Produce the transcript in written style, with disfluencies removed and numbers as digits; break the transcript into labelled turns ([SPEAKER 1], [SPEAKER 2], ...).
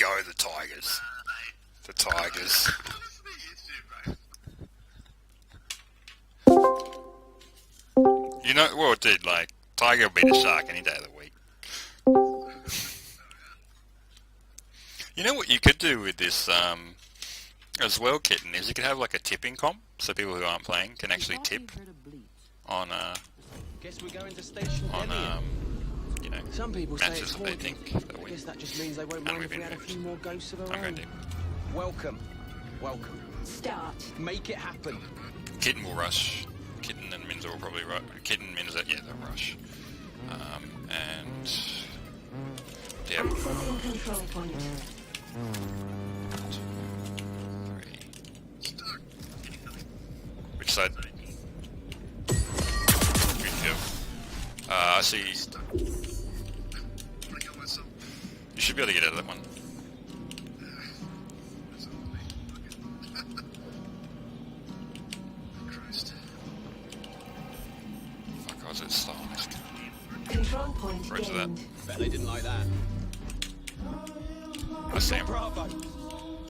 [SPEAKER 1] go, the Tigers. The Tigers. You know, well, dude, like, Tiger will beat a shark any day of the week. You know what you could do with this, as well, Kitten, is you could have, like, a tipping comp, so people who aren't playing can actually tip on, you know,
[SPEAKER 2] some people
[SPEAKER 1] matches that they think that
[SPEAKER 2] I
[SPEAKER 1] win.
[SPEAKER 2] guess that just means they won't mind if we had a few more ghosts of our
[SPEAKER 1] I'm going
[SPEAKER 2] own.
[SPEAKER 1] to.
[SPEAKER 2] Welcome. Welcome.
[SPEAKER 3] Start.
[SPEAKER 2] Make it happen.
[SPEAKER 1] Kitten will rush. Kitten and Minza will probably rush. Kitten, Minza, yeah, they'll rush. And... yeah.
[SPEAKER 3] Accessing control point.
[SPEAKER 1] 2, 3. Which side? Good kill. I see. You should be able to get out of that one. Fuck, I was at start.
[SPEAKER 3] Control point
[SPEAKER 1] Roger that.
[SPEAKER 3] gained.
[SPEAKER 2] Bet they didn't like that.
[SPEAKER 1] I see him.
[SPEAKER 2] Bravo.